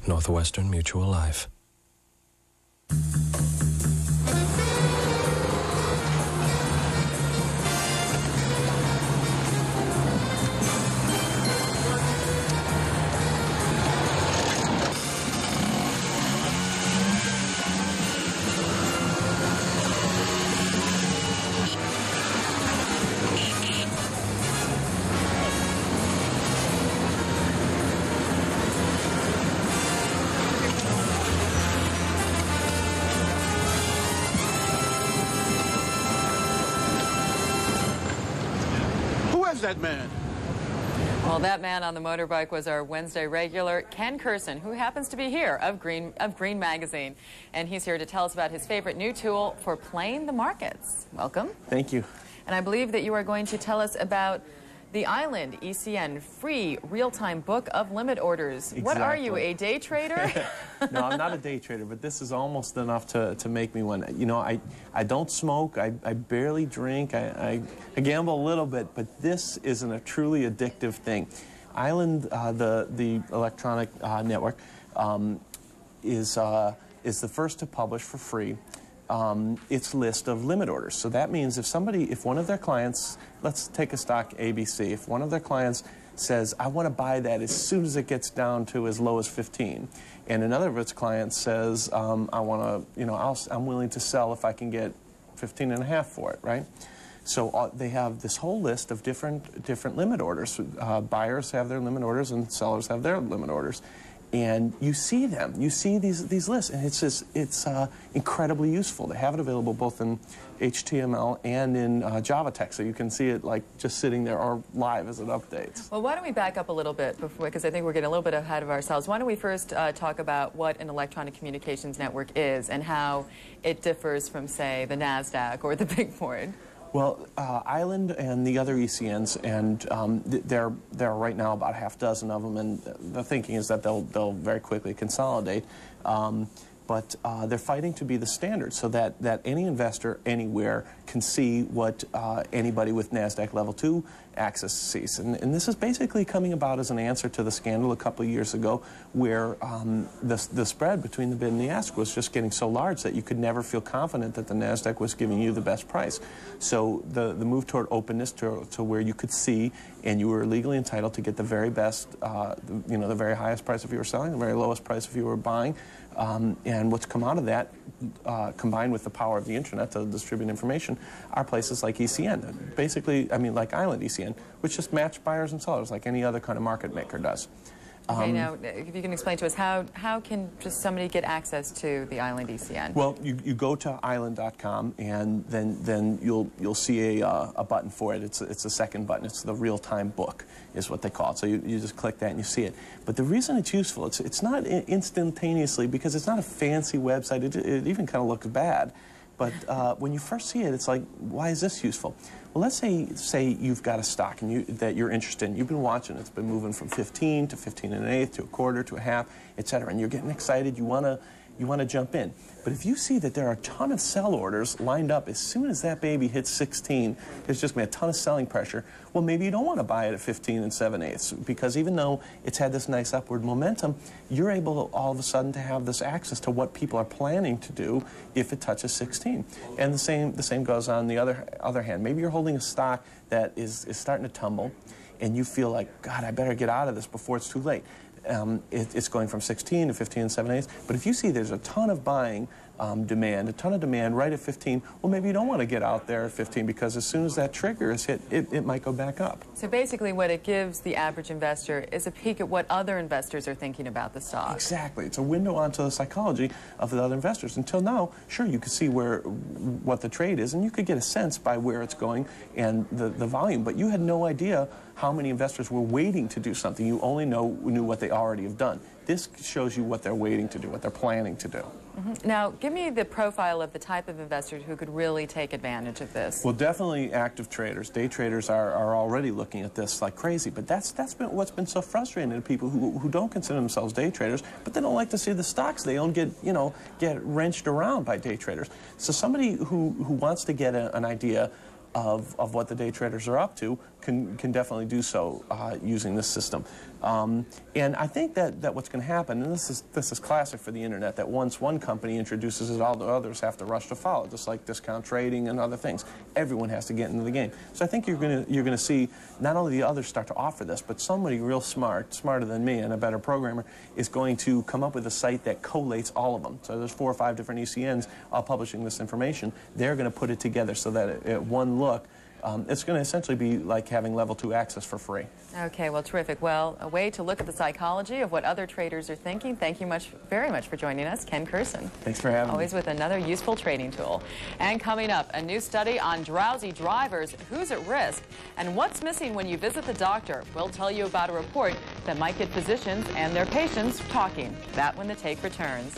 Northwestern Mutual Life. That man? Well, that man on the motorbike was our Wednesday regular, Ken Kurson, who happens to be here of Green Magazine. And he's here to tell us about his favorite new tool for playing the markets. Welcome. Thank you. And I believe that you are going to tell us about the Island ECN free real-time book of limit orders. Exactly. What are you, a day trader? No, I'm not a day trader, but this is almost enough to make me one. You know, I don't smoke, I barely drink, I gamble a little bit, but this isn't a truly addictive thing. Island, the electronic network, is the first to publish for free its list of limit orders. So that means if one of their clients, let's take a stock ABC, if one of their clients says, I want to buy that as soon as it gets down to as low as 15, and another of its clients says, I want to, you know, I'm willing to sell if I can get 15.5 for it, right? So they have this whole list of different limit orders. Buyers have their limit orders and sellers have their limit orders. And you see them, you see these lists, and it's incredibly useful. They have it available both in HTML and in Java text, so you can see it like just sitting there or live as it updates. Well, why don't we back up a little bit before, because I think we're getting a little bit ahead of ourselves. Why don't we first talk about what an electronic communications network is and how it differs from, say, the NASDAQ or the big board? Well, Island and the other ECNs, and there are right now about half dozen of them, and the thinking is that they'll very quickly consolidate. But they're fighting to be the standard so that any investor anywhere can see what anybody with NASDAQ Level 2 access sees. And this is basically coming about as an answer to the scandal a couple of years ago where the spread between the bid and the ask was just getting so large that you could never feel confident that the NASDAQ was giving you the best price. So the move toward openness to where you could see and you were legally entitled to get the very best, you know, the very highest price if you were selling, the very lowest price if you were buying. And what's come out of that, combined with the power of the internet to distribute information, are places like ECN. Basically, I mean, like Island ECN, which just match buyers and sellers like any other kind of market maker does. Okay, now, if you can explain to us, how can just somebody get access to the Island ECN? Well, you go to island.com, and then you'll see a button for it. It's a second button. It's the real-time book, is what they call it. So you just click that and you see it. But the reason it's useful, it's not instantaneously, because it's not a fancy website. It even kind of looks bad. But when you first see it, it's like, why is this useful? Well, let's say you've got a stock that you're interested in. You've been watching. It's been moving from 15 to 15.125 to a quarter to a half, etc. And you're getting excited. You want to jump in. But if you see that there are a ton of sell orders lined up as soon as that baby hits 16, there's just going to be a ton of selling pressure. Well, maybe you don't want to buy it at 15 7/8 because even though it's had this nice upward momentum, you're able all of a sudden to have this access to what people are planning to do if it touches 16. And the same goes on the other hand. Maybe you're holding a stock that is starting to tumble, and you feel like, God, I better get out of this before it's too late. It's going from 16 to 15 7/8. But if you see there's a ton of buying demand, a ton of demand right at 15, well, maybe you don't want to get out there at 15 because as soon as that trigger is hit, it might go back up. So basically what it gives the average investor is a peek at what other investors are thinking about the stock. Exactly. It's a window onto the psychology of the other investors. Until now, sure, you could see what the trade is, and you could get a sense by where it's going and the volume, but you had no idea how many investors were waiting to do something. You only knew what they already have done. This shows you what they're waiting to do, what they're planning to do. Mm-hmm. Now, give me the profile of the type of investor who could really take advantage of this. Well, definitely active traders. Day traders are already looking at this like crazy, but that's been what's been so frustrating to people who don't consider themselves day traders, but they don't like to see the stocks they own get wrenched around by day traders. So somebody who wants to get an idea of what the day traders are up to can definitely do so using this system. And I think that what's going to happen, and this is classic for the internet, that once one company introduces it, all the others have to rush to follow, just like discount trading and other things. Everyone has to get into the game. So I think you're going to see not only the others start to offer this, but somebody real smart, smarter than me and a better programmer, is going to come up with a site that collates all of them. So there's 4 or 5 different ECNs all publishing this information. They're going to put it together so that at one look, it's going to essentially be like having level 2 access for free. Okay, well, terrific. Well, a way to look at the psychology of what other traders are thinking. Thank you very much for joining us, Ken Kurson. Thanks for having me. Always with another useful trading tool. And coming up, a new study on drowsy drivers, who's at risk, and what's missing when you visit the doctor. We'll tell you about a report that might get physicians and their patients talking. That when the take returns.